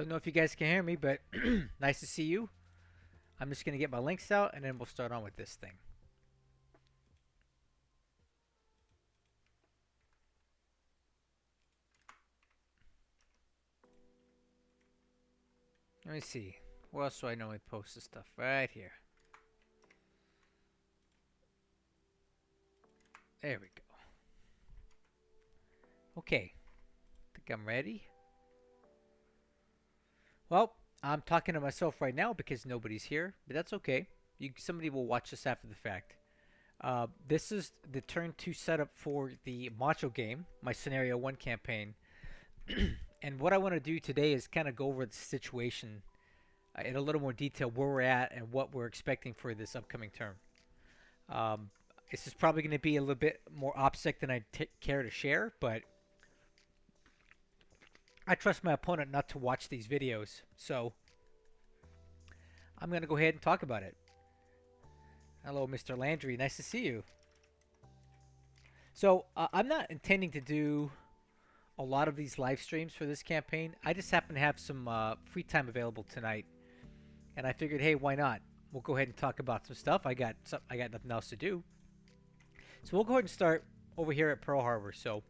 Don't know if you guys can hear me, but nice to see you. I'm just going to get my links out and then we'll start on with this thing. Let me see. Where else do I normally post this stuff? Right here. There we go. Okay. Think I'm ready. Well, I'm talking to myself right now because nobody's here, but that's okay. Somebody will watch this after the fact. This is the turn 2 setup for the Macho game, my Scenario 1 campaign. And what I want to do today is kind of go over the situation in a little more detail, where we're at and what we're expecting for this upcoming term. This is probably going to be a little bit more OPSEC than I care to share, but I trust my opponent not to watch these videos, so I'm going to go ahead and talk about it. Hello, Mr. Landry. Nice to see you. So, I'm not intending to do a lot of these live streams for this campaign. I just happen to have some free time available tonight, and I figured, hey, why not? We'll go ahead and talk about some stuff. I got nothing else to do. So we'll go ahead and start over here at Pearl Harbor. So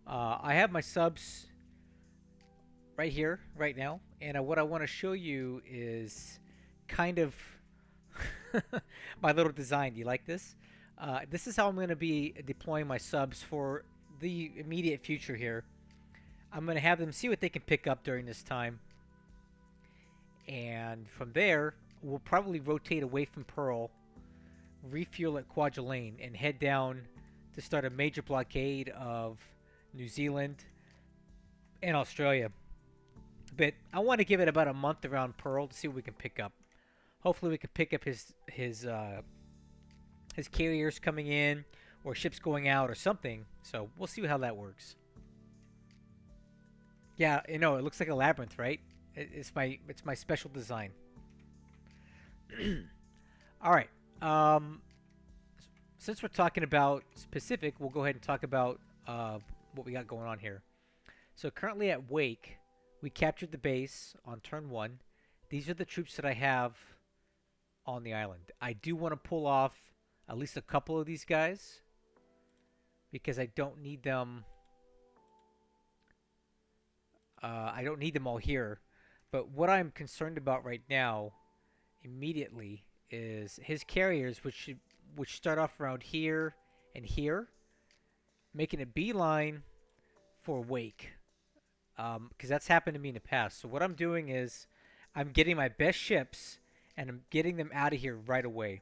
I have my subs right here, right now, and what I want to show you is kind of my little design. Do you like this? This is how I'm going to be deploying my subs for the immediate future here. I'm going to have them see what they can pick up during this time, and from there we'll probably rotate away from Pearl, refuel at Kwajalein, and head down to start a major blockade of New Zealand and Australia. But I want to give it about a month around Pearl to see what we can pick up. Hopefully we can pick up his carriers coming in, or ships going out, or something. So we'll see how that works. Yeah, you know, it looks like a labyrinth, right? It's my special design. All right. Since we're talking about specific, we'll go ahead and talk about what we got going on here. So currently at Wake, we captured the base on turn 1. These are the troops that I have on the island. I do want to pull off at least a couple of these guys because I don't need them. I don't need them all here. But what I'm concerned about right now, immediately, is his carriers, which start off around here and here, making a beeline for Wake, because that's happened to me in the past. So what I'm doing is I'm getting my best ships and I'm getting them out of here right away,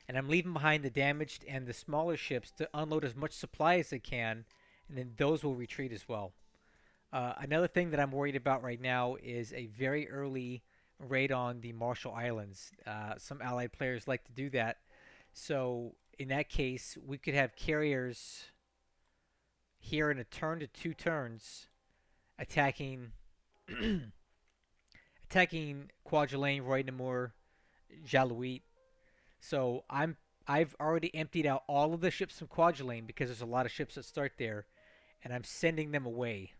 and I'm leaving behind the damaged and the smaller ships to unload as much supply as they can, and then those will retreat as well. Another thing that I'm worried about right now is a very early raid on the Marshall Islands. Some allied players like to do that. So in that case, we could have carriers here in a turn to 2 turns attacking attacking Kwajalein, Roy Namur, Jaluit. So I've already emptied out all of the ships from Kwajalein because there's a lot of ships that start there, and I'm sending them away.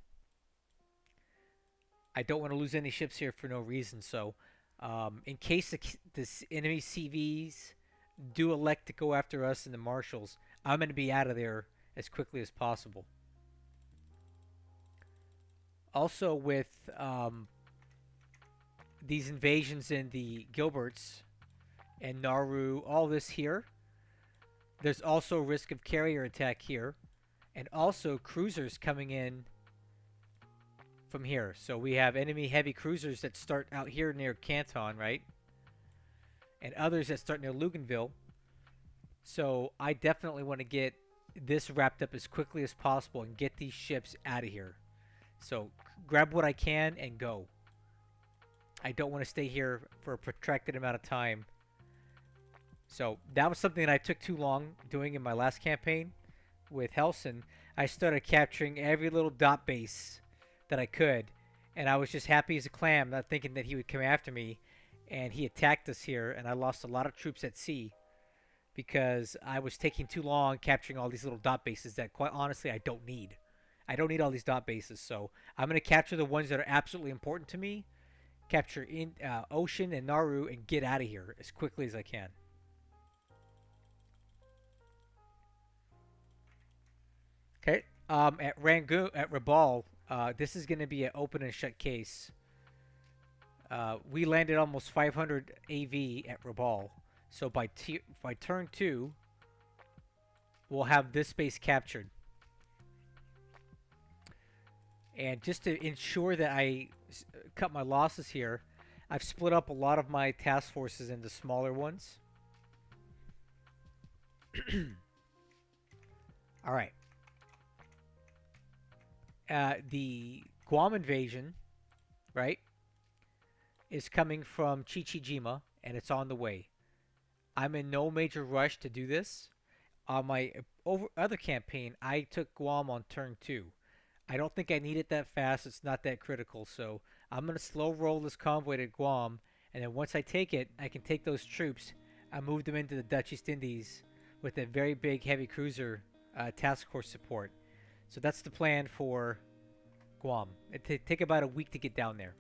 I don't want to lose any ships here for no reason. So in case the enemy CVs do elect to go after us in the Marshalls, I'm going to be out of there as quickly as possible. Also, with these invasions in the Gilberts and Nauru, all this here, there's also a risk of carrier attack here, and also cruisers coming in from here. So we have enemy heavy cruisers that start out here near Canton, right? And others that start near Luganville. So I definitely want to get this wrapped up as quickly as possible and get these ships out of here. So grab what I can and go. I don't want to stay here for a protracted amount of time. So that was something that I took too long doing in my last campaign with Helson. I started capturing every little dot base that I could, and I was just happy as a clam, not thinking that he would come after me, and he attacked us here, and I lost a lot of troops at sea because I was taking too long capturing all these little dot bases that, quite honestly, I don't need. I don't need all these dot bases, so I'm going to capture the ones that are absolutely important to me, capture in Ocean and Nauru, and get out of here as quickly as I can. Okay. At Rangoon, at Rabaul, this is going to be an open and shut case. We landed almost 500 AV at Rabaul, so by turn 2, we'll have this space captured. And just to ensure that I cut my losses here, I've split up a lot of my task forces into smaller ones. All right. The Guam invasion, right, is coming from Chichijima, and it's on the way. I'm in no major rush to do this. On my other campaign, I took Guam on turn 2. I don't think I need it that fast. It's not that critical. So I'm going to slow roll this convoy to Guam. And then once I take it, I can take those troops and move them into the Dutch East Indies with a very big heavy cruiser task force support. So that's the plan for Guam. It take about a week to get down there.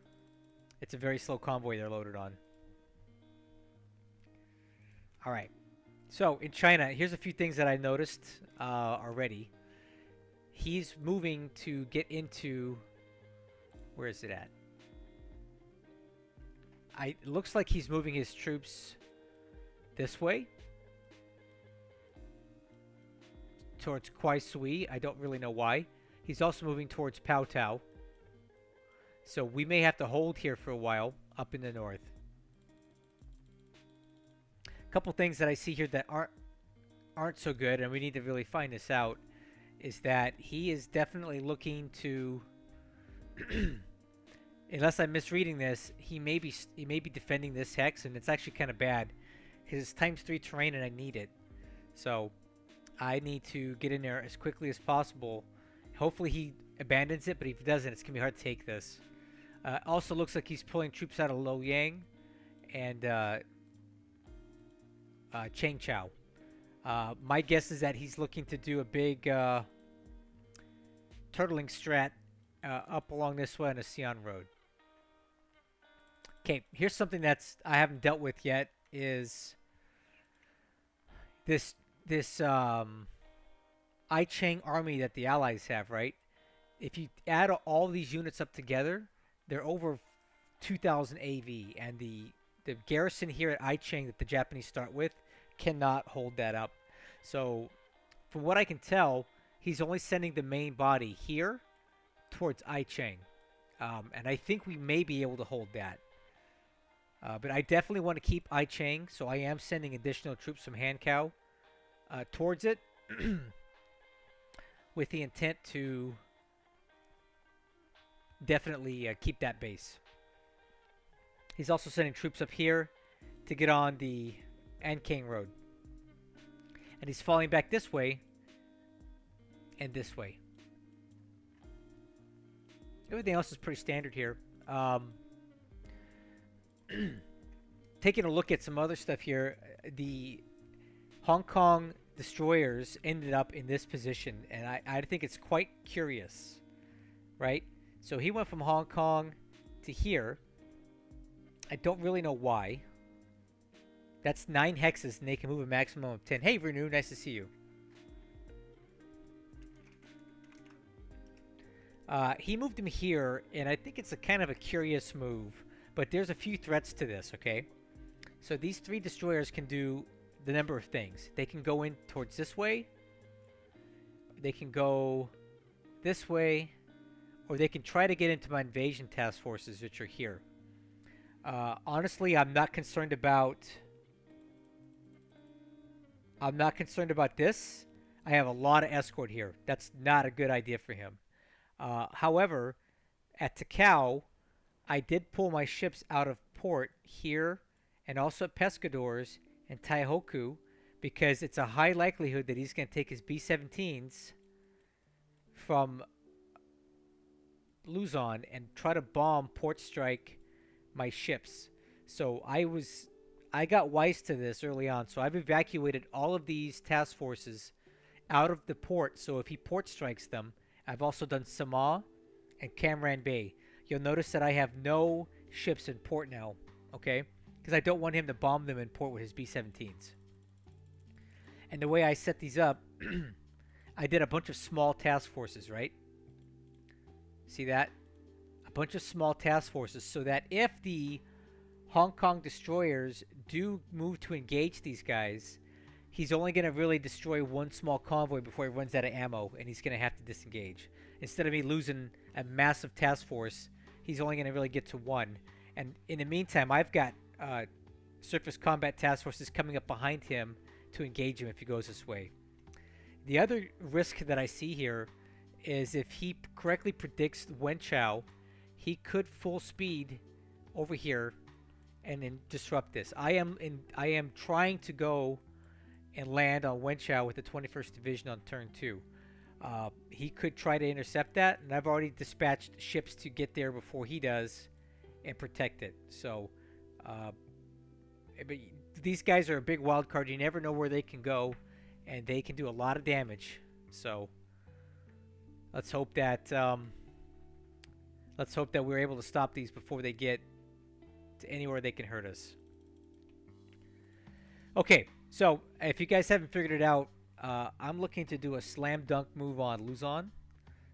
It's a very slow convoy they're loaded on. All right. So in China, here's a few things that I noticed already. He's moving to get into... Where is it at? It looks like he's moving his troops this way. Towards Kwai Sui. I don't really know why. He's also moving towards Pao Tao. So we may have to hold here for a while up in the north. A couple things that I see here that aren't so good, and we need to really find this out, is that he is definitely looking to unless I'm misreading this, he may be defending this hex, and it's actually kind of bad because it's ×3 terrain and I need it. So I need to get in there as quickly as possible. Hopefully he abandons it, but if he doesn't, it's gonna be hard to take this. Also looks like he's pulling troops out of Loyang and Chang Chao. My guess is that he's looking to do a big turtling strat up along this way on the Xi'an Road. Okay, here's something that's I haven't dealt with yet, is this I Chang army that the Allies have, right? If you add all these units up together, they're over 2,000 AV, and the garrison here at I Chang that the Japanese start with cannot hold that up. So, from what I can tell, he's only sending the main body here towards I Chang. And I think we may be able to hold that. But I definitely want to keep I Chang, so I am sending additional troops from Hankow towards it with the intent to definitely keep that base. He's also sending troops up here to get on the Ankang Road. And he's falling back this way and this way. Everything else is pretty standard here. Taking a look at some other stuff here, the Hong Kong destroyers ended up in this position, and I think it's quite curious, right? So he went from Hong Kong to here. I don't really know why. That's 9 hexes, and they can move a maximum of 10. Hey, Renew, nice to see you. He moved him here, and I think it's a kind of a curious move. But there's a few threats to this, okay? So these 3 destroyers can do the number of things. They can go in towards this way. They can go this way. Or they can try to get into my invasion task forces, which are here. Honestly, I'm not concerned about this. I have a lot of escort here. That's not a good idea for him. However, at Takao, I did pull my ships out of port here and also at Pescadores and Taihoku because it's a high likelihood that he's going to take his B-17s from Luzon and try to bomb port strike my ships. So I got wise to this early on. So I've evacuated all of these task forces out of the port. So if he port strikes them, I've also done Samar and Camaran Bay. You'll notice that I have no ships in port now, okay? Because I don't want him to bomb them in port with his B-17s. And the way I set these up, I did a bunch of small task forces, right? See that? A bunch of small task forces so that if the Hong Kong destroyers do move to engage these guys, he's only going to really destroy one small convoy before he runs out of ammo, and he's going to have to disengage. Instead of me losing a massive task force, he's only going to really get to one. And in the meantime, I've got surface combat task forces coming up behind him to engage him if he goes this way. The other risk that I see here is if he correctly predicts Wen Chao, he could full speed over here and then disrupt this. I am trying to go and land on Wen Chao with the 21st Division on turn 2. He could try to intercept that, and I've already dispatched ships to get there before he does and protect it. So, but these guys are a big wild card. You never know where they can go, and they can do a lot of damage. So, let's hope that we're able to stop these before they get to anywhere they can hurt us. Okay, so if you guys haven't figured it out, I'm looking to do a slam dunk move on Luzon.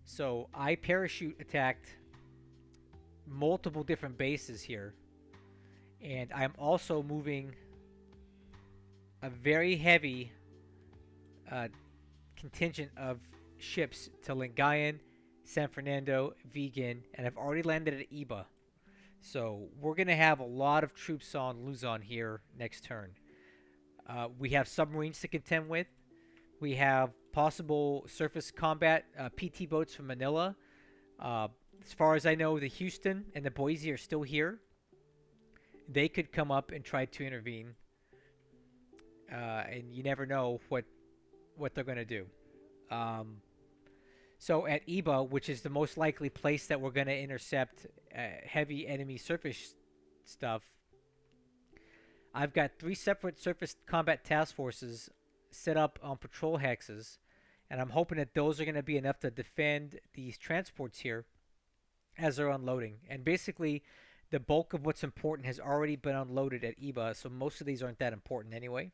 So I parachute attacked multiple different bases here, and I'm also moving a very heavy contingent of ships to Lingayen, San Fernando, Vigan, and I've already landed at Iba. So we're going to have a lot of troops on Luzon here next turn. We have submarines to contend with. We have possible surface combat PT boats from Manila. As far as I know, the Houston and the Boise are still here. They could come up and try to intervene. And you never know what they're going to do. So at Iba, which is the most likely place that we're going to intercept heavy enemy surface stuff, I've got 3 separate surface combat task forces set up on patrol hexes, and I'm hoping that those are going to be enough to defend these transports here as they're unloading. And basically, the bulk of what's important has already been unloaded at Iba, so most of these aren't that important anyway.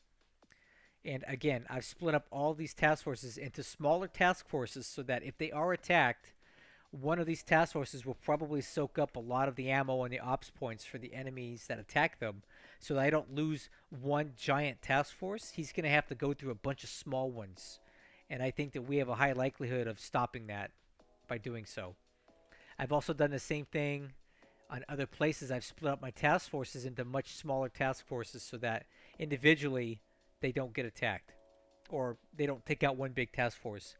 And again, I've split up all these task forces into smaller task forces so that if they are attacked, one of these task forces will probably soak up a lot of the ammo and the ops points for the enemies that attack them, so that I don't lose one giant task force. He's going to have to go through a bunch of small ones, and I think that we have a high likelihood of stopping that by doing so. I've also done the same thing on other places. I've split up my task forces into much smaller task forces so that individually they don't get attacked, or they don't take out one big task force.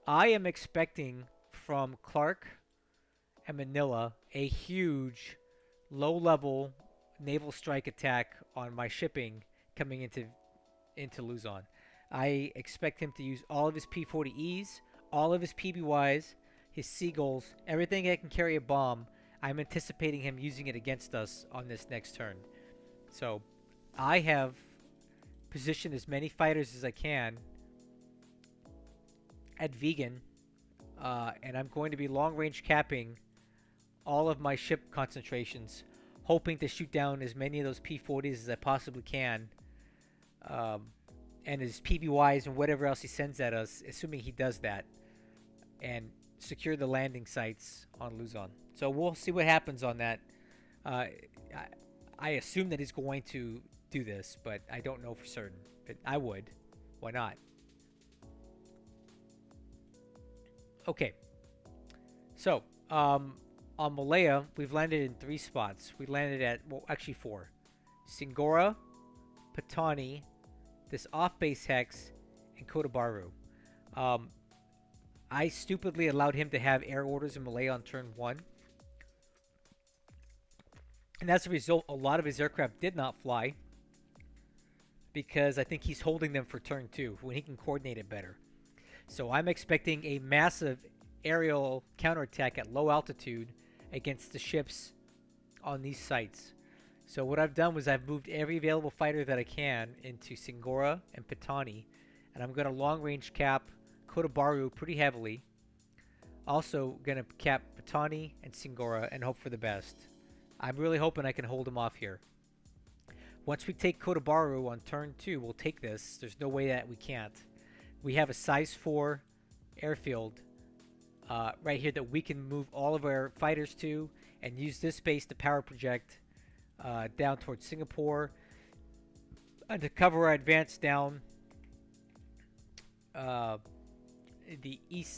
I am expecting from Clark and Manila a huge low-level naval strike attack on my shipping coming into Luzon. I expect him to use all of his P-40Es, all of his PBYs, his Seagulls, everything that can carry a bomb. I'm anticipating him using it against us on this next turn. So I have positioned as many fighters as I can at Vegan, and I'm going to be long-range capping all of my ship concentrations, hoping to shoot down as many of those P-40s as I possibly can, and his PBYs and whatever else he sends at us, assuming he does that, and secure the landing sites on Luzon. So we'll see what happens on that. I assume that he's going to do this, but I don't know for certain. But I would. Why not? Okay. So, on Malaya, we've landed in 3 spots. We landed at, well, actually 4. Singora, Patani, this off-base hex, and Kotabaru. I stupidly allowed him to have air orders in Malaya on turn 1. And as a result, a lot of his aircraft did not fly, because I think he's holding them for turn 2 when he can coordinate it better. So I'm expecting a massive aerial counterattack at low altitude against the ships on these sites. So what I've done was I've moved every available fighter that I can into Singora and Patani, and I'm going to long range cap Kotabaru pretty heavily. Also gonna cap Batani and Singora and hope for the best. I'm really hoping I can hold him off here. Once we take Kotobaru on turn 2, we'll take this. There's no way that we can't. We have a size 4 airfield right here that we can move all of our fighters to and use this base to power project down towards Singapore and to cover our advance down the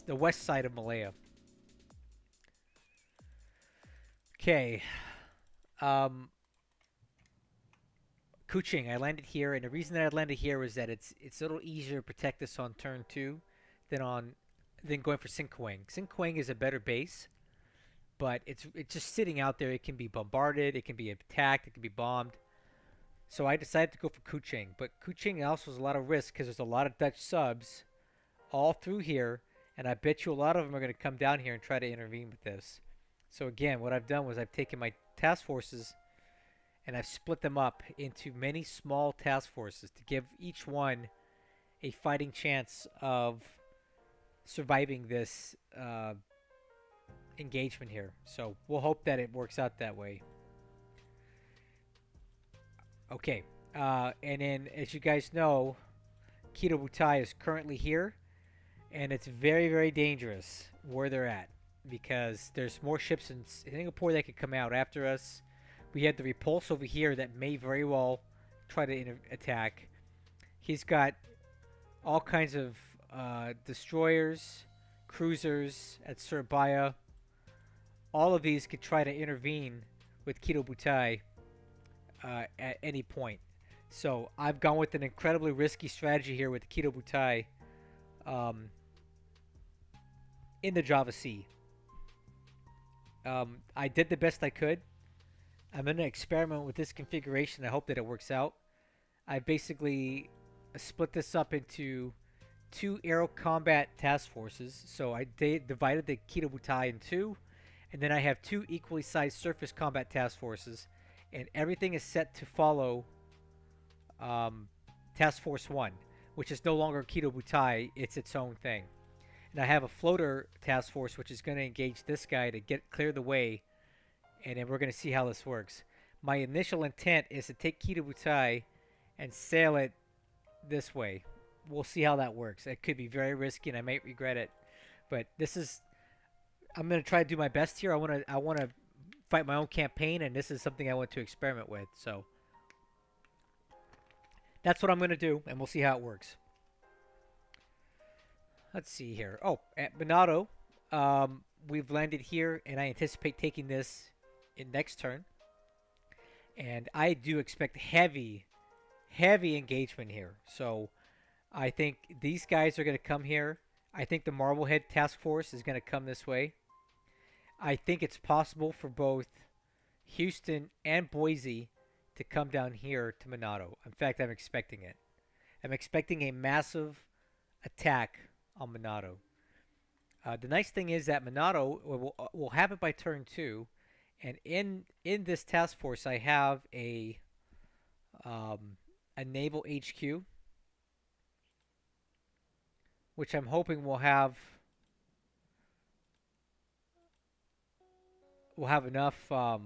west side of Malaya. Okay. Kuching, I landed here, and the reason that I landed here was that it's a little easier to protect this on turn 2 than going for Sinquang. Sinquang is a better base, but it's just sitting out there. It can be bombarded, it can be attacked, it can be bombed. So I decided to go for Kuching, but Kuching also has a lot of risk because there's a lot of Dutch subs all through here, and I bet you a lot of them are going to come down here and try to intervene with this. So again, what I've done was I've taken my task forces and I've split them up into many small task forces to give each one a fighting chance of surviving this engagement here. So we'll hope that it works out that way. Okay, and then as you guys know, Kido Butai is currently here, and it's very, very dangerous where they're at because there's more ships in Singapore that could come out after us. We had the repulse over here that may very well try to attack. He's got all kinds of destroyers, cruisers at Surabaya. All of these could try to intervene with Kido Butai at any point. So I've gone with an incredibly risky strategy here with Kido Butai in the Java Sea. I did the best I could. I'm going to experiment with this configuration. I hope that it works out. I basically split this up into 2 aero combat task forces. So I divided the Kido Butai in 2. And then I have 2 equally sized surface combat task forces. And everything is set to follow Task Force 1, which is no longer Kido Butai. It's its own thing. And I have a floater task force, which is going to engage this guy to clear the way. And then we're going to see how this works. My initial intent is to take Kido Butai and sail it this way. We'll see how that works. It could be very risky, and I might regret it. But this is... I'm going to try to do my best here. I want to fight my own campaign, and this is something I want to experiment with. So that's what I'm going to do, and we'll see how it works. Let's see here. Oh, at Manado, we've landed here, and I anticipate taking this in next turn. And I do expect heavy engagement here. So I think these guys are going to come here. I think the Marblehead Task Force is going to come this way. I think it's possible for both Houston and Boise to come down here to Manado. In fact, I'm expecting it. I'm expecting a massive attack on Manado. The nice thing is that Manado will have it by turn 2. And in this task force, I have a naval HQ, which I'm hoping will have enough. Let's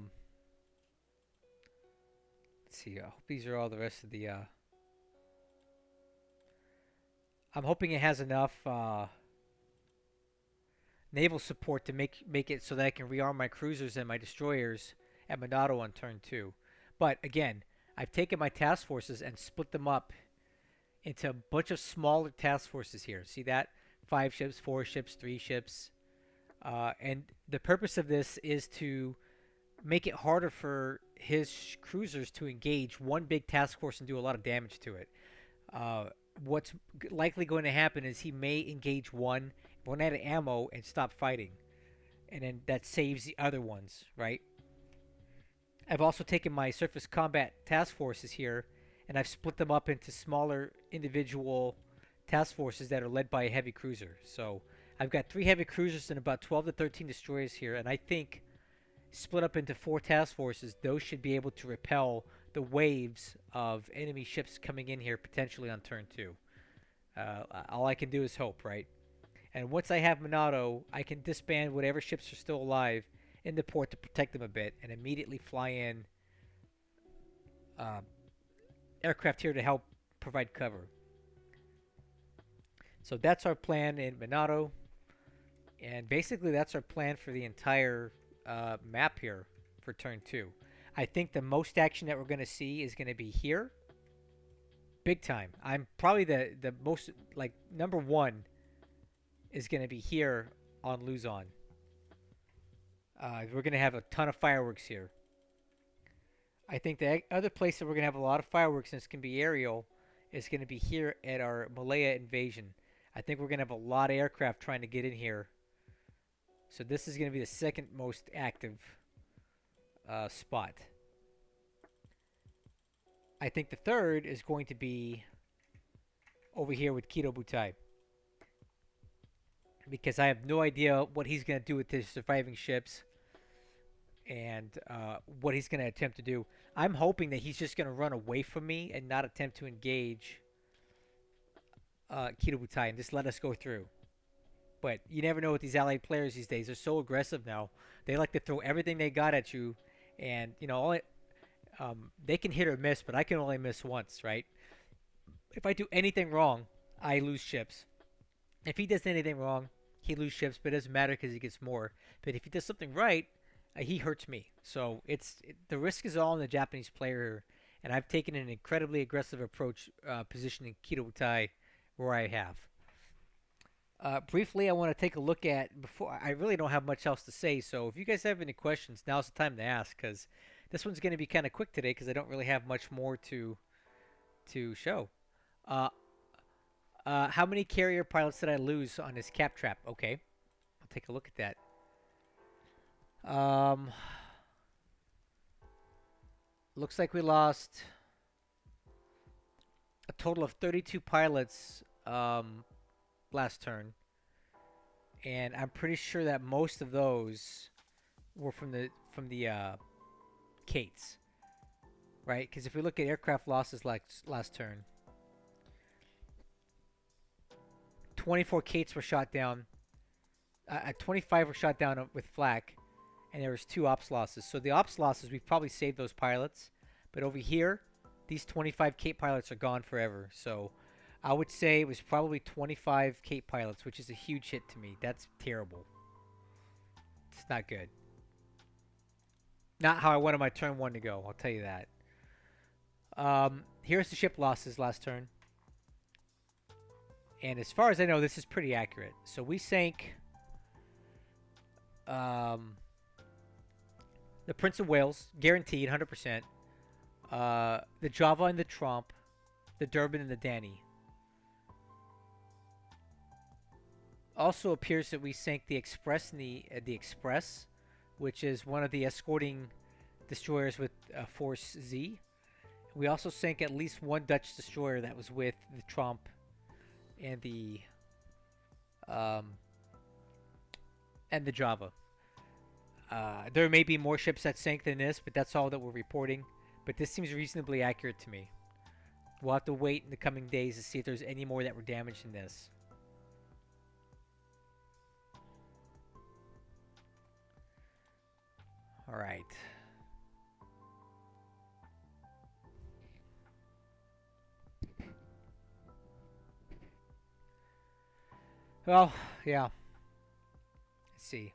see. I hope these are all the rest of the. I'm hoping it has enough naval support to make it so that I can rearm my cruisers and my destroyers at Manado on turn 2. But again, I've taken my task forces and split them up into a bunch of smaller task forces here. See that? 5 ships, 4 ships, 3 ships. And the purpose of this is to make it harder for his cruisers to engage one big task force and do a lot of damage to it. What's likely going to happen is he may engage one, run out of ammo, and stop fighting. And then that saves the other ones, right? I've also taken my surface combat task forces here, and I've split them up into smaller individual task forces that are led by a heavy cruiser. So I've got 3 heavy cruisers and about 12 to 13 destroyers here, and I think split up into 4 task forces, those should be able to repel the waves of enemy ships coming in here potentially on turn 2. All I can do is hope, right? And once I have Manado, I can disband whatever ships are still alive in the port to protect them a bit, and immediately fly in uh, aircraft here to help provide cover. So that's our plan in Manado, and basically that's our plan for the entire map here for turn 2. I think the most action that we're going to see is going to be here. Big time. I'm probably the most, like, number 1 is going to be here on Luzon. We're going to have a ton of fireworks here. I think the other place that we're going to have a lot of fireworks, and it's going to be aerial, is going to be here at our Malaya invasion. I think we're going to have a lot of aircraft trying to get in here. So this is going to be the second most active spot. I think the third is going to be over here with Kido Butai. Because I have no idea what he's going to do with his surviving ships and what he's going to attempt to do. I'm hoping that he's just going to run away from me and not attempt to engage Kido Butai and just let us go through. But you never know with these allied players these days. They're so aggressive now. They like to throw everything they got at you. And, you know, they can hit or miss, but I can only miss once, right? If I do anything wrong, I lose ships. If he does anything wrong, he loses ships, but it doesn't matter because he gets more. But if he does something right, he hurts me. So the risk is all on the Japanese player, and I've taken an incredibly aggressive approach positioning Kido Butai where I have. Briefly, I want to take a look at before. I really don't have much else to say, so if you guys have any questions, now's the time to ask, because this one's going to be kind of quick today because I don't really have much more to show. How many carrier pilots did I lose on his cap trap? Okay, I'll take a look at that. Looks like we lost a total of 32 pilots last turn, and I'm pretty sure that most of those were from the Kates, right? Because if we look at aircraft losses like last turn, 24 Kates were shot down, 25 were shot down with flak, and there was 2 ops losses. So the ops losses, we've probably saved those pilots, but over here, these 25 Kate pilots are gone forever. So I would say it was probably 25 Kate pilots, which is a huge hit to me. That's terrible. It's not good. Not how I wanted my turn 1 to go, I'll tell you that. Here's the ship losses last turn. And as far as I know, this is pretty accurate. So we sank the Prince of Wales, guaranteed 100%. The Java and the Trump, the Durban and the Danny. Also appears that we sank the Express and the Express, which is one of the escorting destroyers with Force Z. We also sank at least one Dutch destroyer that was with the Trump and the Java. There may be more ships that sank than this, but that's all that we're reporting. But this seems reasonably accurate to me. We'll have to wait in the coming days to see if there's any more that were damaged in this. All right. Well, yeah. Let's see.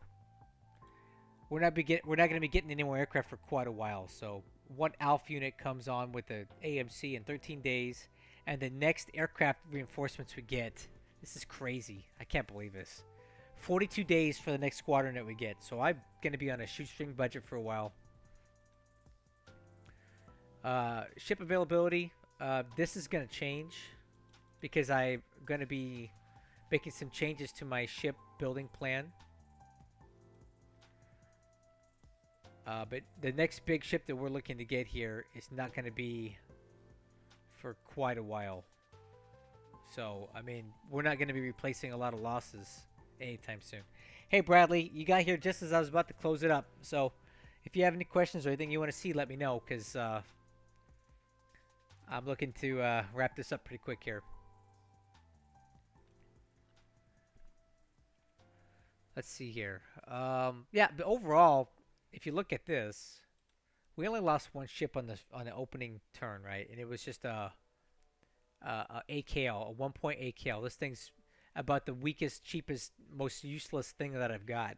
We're not going to be getting any more aircraft for quite a while. So one ALF unit comes on with the AMC in 13 days, and the next aircraft reinforcements we get. This is crazy. I can't believe this. 42 days for the next squadron that we get. So I'm going to be on a shoestring budget for a while. Ship availability. This is going to change because I'm going to be making some changes to my ship building plan. But the next big ship that we're looking to get here is not going to be for quite a while. So, I mean, we're not going to be replacing a lot of losses anytime soon. Hey, Bradley, you got here just as I was about to close it up. So, if you have any questions or anything you want to see, let me know, because I'm looking to wrap this up pretty quick here. Let's see here. Yeah, but overall, if you look at this, we only lost one ship on the opening turn, right? And it was just a AKL, a 1 point AKL. This thing's about the weakest, cheapest, most useless thing that I've got.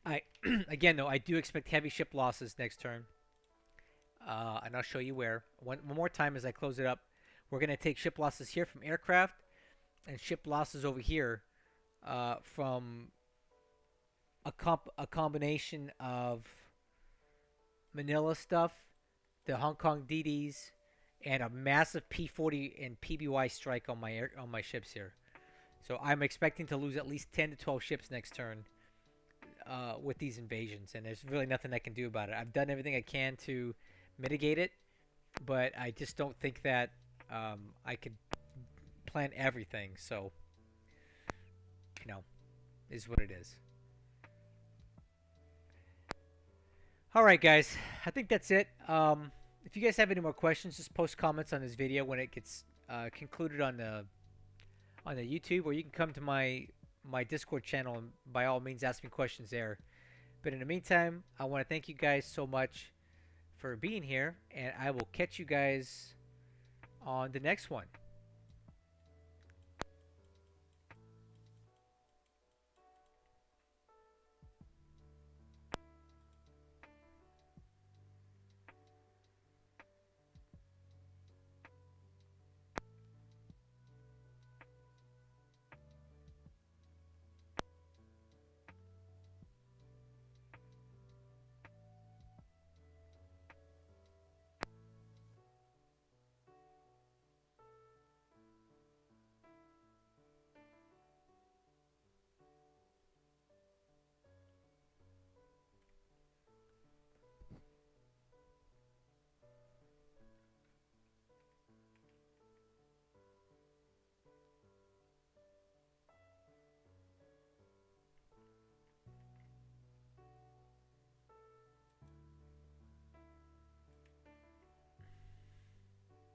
I again though, I do expect heavy ship losses next turn, and I'll show you where. One more time as I close it up, we're gonna take ship losses here from aircraft and ship losses over here from a combination of Manila stuff, the Hong Kong DDs, and a massive P40 and PBY strike on my ships here. So I'm expecting to lose at least 10 to 12 ships next turn with these invasions, and there's really nothing I can do about it. I've done everything I can to mitigate it, but I just don't think that I could plan everything. So, you know, is what it is. All right, guys. I think that's it. If you guys have any more questions, just post comments on this video when it gets concluded on the YouTube, or you can come to my Discord channel and by all means ask me questions there. But in the meantime, I want to thank you guys so much for being here, and I will catch you guys on the next one.